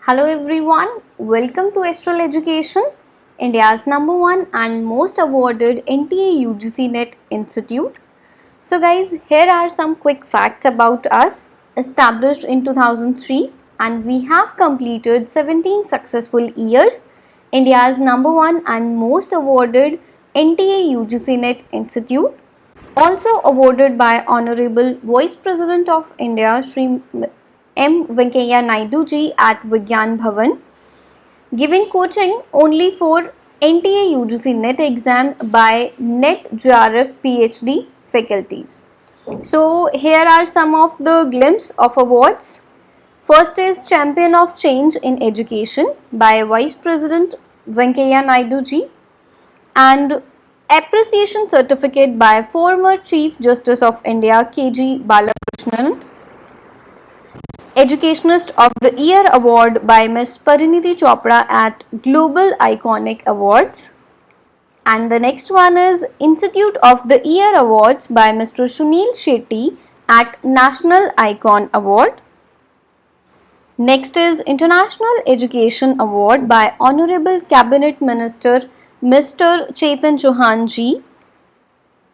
Hello everyone, welcome to Astral Education, India's number one and most awarded NTA UGC NET Institute. So guys, here are some quick facts about us. Established in 2003 and we have completed 17 successful years. India's number one and most awarded NTA UGC NET Institute. Also awarded by Honorable Vice President of India, Shri M. Venkaiah Naidu ji at Vigyan Bhavan, giving coaching only for NTA UGC NET exam by NET JRF PhD faculties. So here are some of the glimpse of awards. First is Champion of Change in Education by Vice President Venkaiah Naidu ji, and Appreciation Certificate by former Chief Justice of India K.G. Balakrishnan. Educationist of the Year Award by Ms. Parinidhi Chopra at Global Iconic Awards. And the next one is Institute of the Year Awards by Mr. Sunil Shetty at National Icon Award. Next is International Education Award by Honorable Cabinet Minister Mr. Chetan Chauhan ji.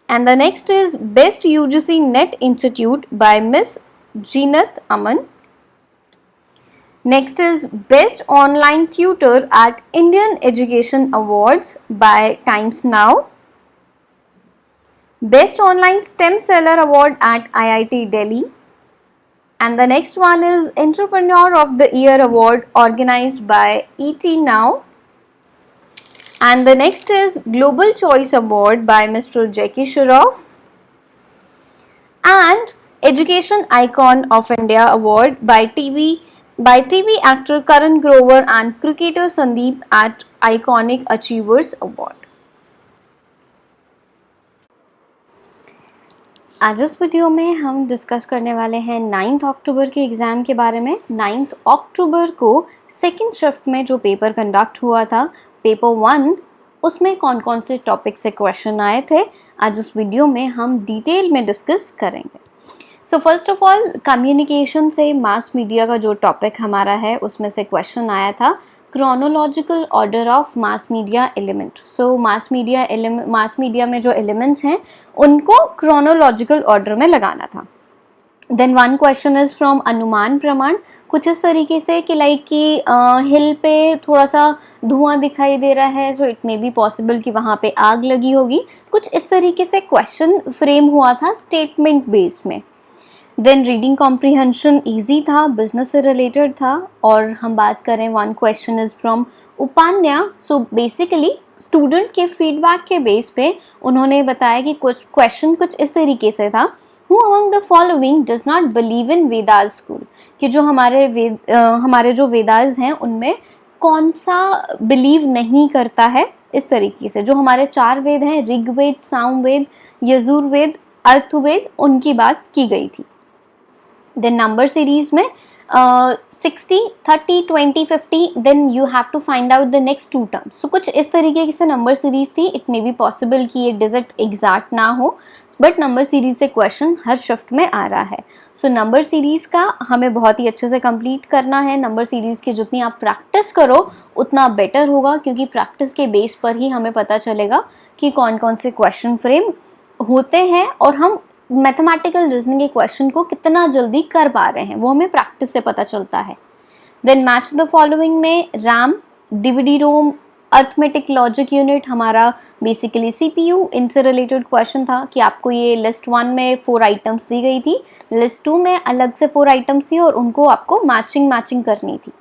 And the next is Best UGC NET Institute by Ms. Jeenat Aman. Next is Best Online Tutor at Indian Education Awards by Times Now. Best Online STEM Seller Award at IIT Delhi. And the next one is Entrepreneur of the Year Award organized by ET Now. And the next is Global Choice Award by Mr. Jackie Shroff. And Education Icon of India Award by TV actor Karan Grover and cricketer Sandeep at Iconic Achievers Award. आज इस video में हम discuss करने वाले हैं 9 अक्टूबर के exam के बारे में। 9 अक्टूबर को सेकंड शिफ्ट में जो पेपर कंडक्ट हुआ था, पेपर 1, उसमें कौन कौन से टॉपिक से क्वेश्चन आए थे, आज इस वीडियो में हम डिटेल में डिस्कस करेंगे। So first of all, communication से मास मीडिया का जो टॉपिक हमारा है उसमें से क्वेश्चन आया था chronological order of mass media element. So mass media में जो एलिमेंट्स हैं उनको क्रोनोलॉजिकल ऑर्डर में लगाना था। Then one question is from अनुमान प्रमाण, कुछ इस तरीके से कि लाइक कि हिल पे थोड़ा सा धुआं दिखाई दे रहा है, so it may be possible कि वहाँ पे आग लगी होगी। कुछ इस तरीके से क्वेश्चन फ्रेम हुआ था स्टेटमेंट बेस्ड में। देन रीडिंग कॉम्प्रीहेंशन ईजी था, बिजनेस से रिलेटेड था। और हम बात करें, वन क्वेश्चन इज़ फ्रॉम उपान्या। सो बेसिकली स्टूडेंट के फीडबैक के बेस पे उन्होंने बताया कि कुछ क्वेश्चन कुछ इस तरीके से था, who among the following does not believe in Vedas school, कि जो हमारे जो वेदास हैं उनमें कौन सा बिलीव नहीं करता है। इस तरीके से जो हमारे 4 वेद हैं, ऋग्वेद, सामवेद, यजुर्वेद, अर्थवेद, उनकी बात की गई थी। देन नंबर सीरीज में 60, 30, 20, 50, then you have to find out the next 2 terms. So कुछ इस तरीके से नंबर सीरीज थी। इट मे बी पॉसिबल कि ये डिजिट एग्जैक्ट ना हो, बट नंबर सीरीज से क्वेश्चन हर शिफ्ट में आ रहा है। सो नंबर सीरीज का हमें बहुत ही अच्छे से कंप्लीट करना है। नंबर सीरीज की जितनी आप प्रैक्टिस करो उतना बेटर होगा, क्योंकि प्रैक्टिस के बेस पर ही हमें पता चलेगा कि कौन कौन से क्वेश्चन फ्रेम होते हैं और हम मैथमेटिकल रीजनिंग के क्वेश्चन को कितना जल्दी कर पा रहे हैं, वो हमें प्रैक्टिस से पता चलता है। देन मैच द फॉलोइंग में रैम, डीवीडी रोम, अर्थमेटिक लॉजिक यूनिट, हमारा बेसिकली सीपीयू, इनसे रिलेटेड क्वेश्चन था कि आपको ये लिस्ट 1 में 4 आइटम्स दी गई थी, लिस्ट 2 में अलग से 4 आइटम्स थी और उनको आपको मैचिंग करनी थी,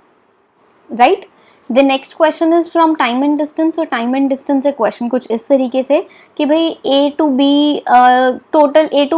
right. The next question is from time and distance. और टाइम एंड डिस्टेंस से क्वेश्चन कुछ इस तरीके से कि भाई ए टू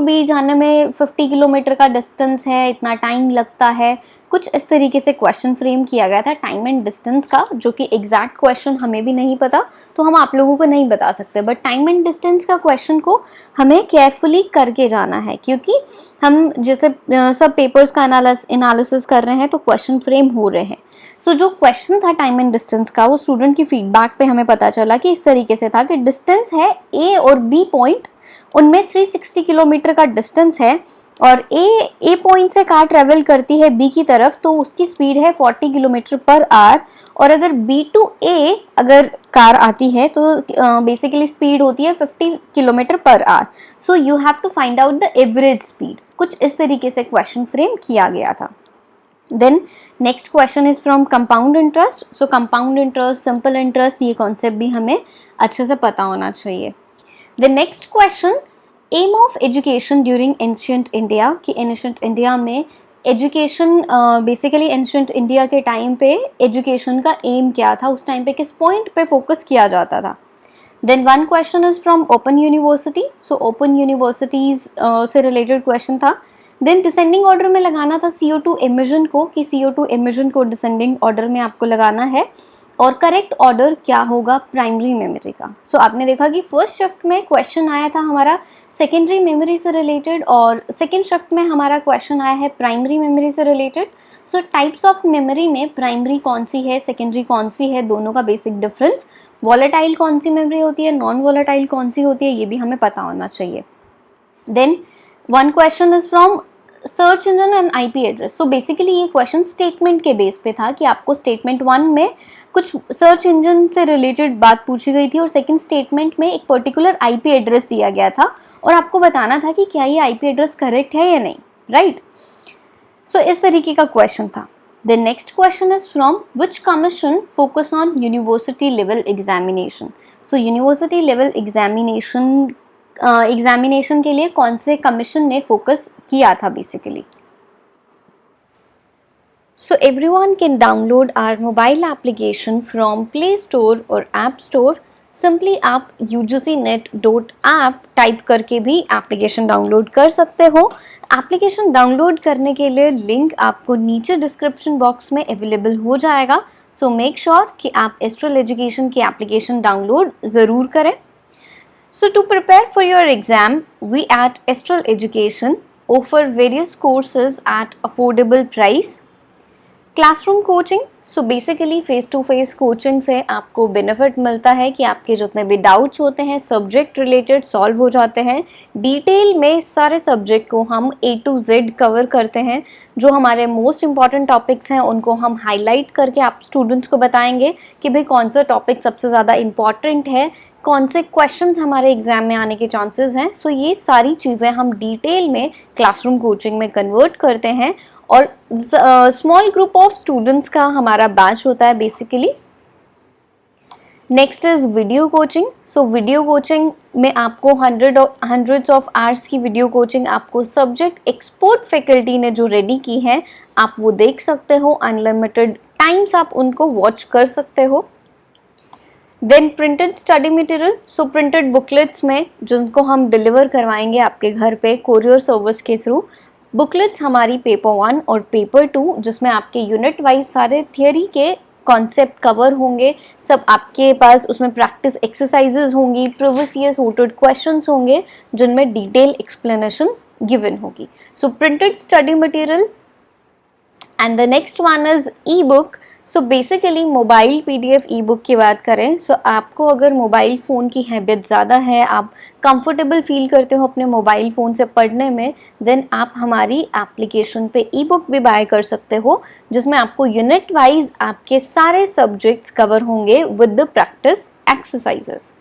बी जाने में 50 किलोमीटर का डिस्टेंस है, इतना टाइम लगता है। कुछ इस तरीके से क्वेश्चन फ्रेम किया गया था टाइम एंड डिस्टेंस का, जो कि एग्जैक्ट क्वेश्चन हमें भी नहीं पता तो हम आप लोगों को नहीं बता सकते, बट टाइम एंड डिस्टेंस का क्वेश्चन को हमें केयरफुली करके जाना है, क्योंकि हम जैसे सब पेपर्स का एनालिसिस कर रहे हैं तो क्वेश्चन फ्रेम हो रहे हैं। सो जो क्वेश्चन था टाइम एंड डिस्टेंस का, वो स्टूडेंट की फीडबैक पे हमें पता चला कि इस तरीके से था कि डिस्टेंस है ए और बी पॉइंट, उनमें 360 किलोमीटर का डिस्टेंस है और ए पॉइंट से कार ट्रेवल करती है बी की तरफ तो उसकी स्पीड है 40 किलोमीटर पर आवर, और अगर बी टू ए अगर कार आती है तो बेसिकली स्पीड होती है 50 kilometre per hour. So you have to find out the average speed. कुछ इस तरीके से क्वेश्चन फ्रेम किया गया था। Then next question is from compound interest. So compound interest, simple interest, ये कॉन्सेप्ट भी हमें अच्छे से पता होना चाहिए। The next question, aim of education during ancient India, कि एंशियंट इंडिया में एजुकेशन बेसिकली एंशियंट इंडिया के टाइम पे एजुकेशन का एम क्या था, उस टाइम पे किस पॉइंट पे फोकस किया जाता था। Then one question is from open university. So open universities से रिलेटेड क्वेश्चन था। देन डिसेंडिंग ऑर्डर में लगाना था CO2 एमिशन को, कि CO2 एमिशन को डिसेंडिंग ऑर्डर में आपको लगाना है, और करेक्ट ऑर्डर क्या होगा प्राइमरी मेमोरी का। सो आपने देखा कि फर्स्ट शिफ्ट में क्वेश्चन आया था हमारा सेकेंडरी मेमोरी से रिलेटेड, और सेकेंड शिफ्ट में हमारा क्वेश्चन आया है प्राइमरी मेमोरी से related. So types of memory में प्राइमरी कौन सी है, सेकेंडरी कौन सी है, दोनों का बेसिक डिफरेंस, वॉलेटाइल कौन सी मेमोरी होती है, नॉन वॉलेटाइल कौन सी होती है, ये भी हमें पता होना चाहिए। Then one question is from search engine and IP address. So basically ये क्वेश्चन स्टेटमेंट के बेस पे था कि आपको स्टेटमेंट 1 में कुछ सर्च इंजन से रिलेटेड बात पूछी गई थी, और सेकंड स्टेटमेंट में एक पर्टिकुलर IP एड्रेस दिया गया था, और आपको बताना था कि क्या ये IP एड्रेस करेक्ट है या नहीं, राइट। सो इस तरीके का क्वेश्चन था। The next question is from which commission focus on university level examination. So university level examination के लिए कौन से कमीशन ने फोकस किया था basically. So everyone can download our mobile application from play store और ऐप स्टोर। सिंपली आप ugcnet.app type करके भी एप्लीकेशन डाउनलोड कर सकते हो। एप्लीकेशन डाउनलोड करने के लिए लिंक आपको नीचे डिस्क्रिप्शन बॉक्स में अवेलेबल हो जाएगा। सो मेक श्योर कि आप एस्ट्रल एजुकेशन की एप्लीकेशन डाउनलोड ज़रूर करें। So to prepare for your exam, we at Astral Education offer various courses at affordable price. Classroom coaching, so basically face to face coaching से आपको benefit मिलता है कि आपके जितने भी डाउट्स होते हैं सब्जेक्ट रिलेटेड सॉल्व हो जाते हैं। डिटेल में सारे सब्जेक्ट को हम A to Z कवर करते हैं। जो हमारे मोस्ट इम्पॉर्टेंट टॉपिक्स हैं उनको हम हाईलाइट करके आप स्टूडेंट्स को बताएंगे कि भाई कौन सा टॉपिक सबसे ज़्यादा इम्पॉर्टेंट है, कौन से क्वेश्चंस हमारे एग्जाम में आने के चांसेस हैं। सो ये सारी चीज़ें हम डिटेल में क्लासरूम कोचिंग में कन्वर्ट करते हैं और स्मॉल ग्रुप ऑफ स्टूडेंट्स का हमारा बैच होता है basically. Next is video coaching. So video coaching में आपको हंड्रेड्स ऑफ आवर्स की वीडियो कोचिंग आपको सब्जेक्ट एक्सपर्ट फैकल्टी ने जो रेडी की है आप वो देख सकते हो। अनलिमिटेड टाइम्स आप उनको वॉच कर सकते हो। Then printed study material. So printed booklets में जिनको हम डिलीवर करवाएंगे आपके घर पे कोरियर सर्विस के थ्रू। बुकलेट्स हमारी पेपर 1 और पेपर 2 जिसमें आपके यूनिट वाइज सारे थियोरी के कॉन्सेप्ट कवर होंगे। सब आपके पास उसमें प्रैक्टिस एक्सरसाइजेज होंगी, प्रीवियस ईयर सॉर्टेड क्वेश्चंस होंगे जिनमें डिटेल एक्सप्लेनेशन गिवन होगी। So printed study material and the next one is ebook. So basically mobile PDF E book की बात करें सो आपको अगर मोबाइल फ़ोन की हैबिट ज़्यादा है, आप कंफर्टेबल फील करते हो अपने मोबाइल फ़ोन से पढ़ने में, देन आप हमारी एप्लीकेशन पे ई बुक भी बाय कर सकते हो जिसमें आपको यूनिट वाइज आपके सारे सब्जेक्ट्स कवर होंगे with the practice exercises.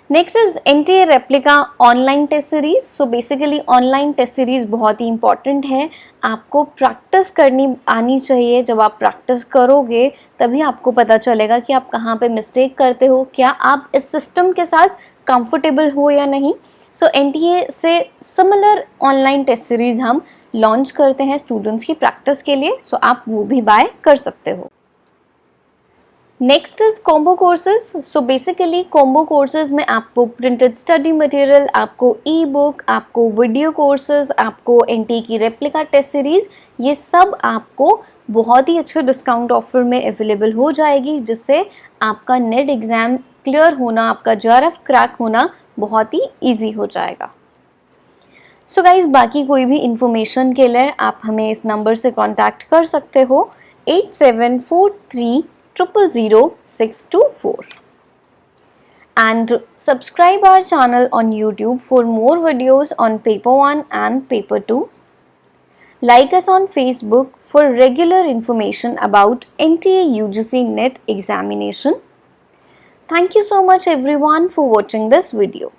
Next is NTA replica online test series. So basically online test series बहुत ही इंपॉर्टेंट है। आपको प्रैक्टिस करनी आनी चाहिए। जब आप प्रैक्टिस करोगे तभी आपको पता चलेगा कि आप कहाँ पे मिस्टेक करते हो, क्या आप इस सिस्टम के साथ कंफर्टेबल हो या नहीं। सो NTA से सिमिलर ऑनलाइन टेस्ट सीरीज हम लॉन्च करते हैं स्टूडेंट्स की प्रैक्टिस के लिए। सो आप वो भी बाय कर सकते हो। Next is combo courses. So basically combo courses में आपको प्रिंटेड स्टडी मटेरियल, आपको ई बुक, आपको वीडियो कोर्सेज, आपको NTA की रेप्लिका टेस्ट सीरीज़, ये सब आपको बहुत ही अच्छे डिस्काउंट ऑफर में अवेलेबल हो जाएगी जिससे आपका नेट एग्ज़ाम क्लियर होना, आपका JRF क्रैक होना बहुत ही ईजी हो जाएगा। सो गाइज बाकी कोई भी इंफॉर्मेशन के लिए आप हमें इस नंबर से कॉन्टैक्ट कर सकते हो 8743000624। and subscribe our channel on YouTube for more videos on paper 1 and paper 2. Like us on Facebook for regular information about NTA UGC NET examination. Thank you so much everyone for watching this video.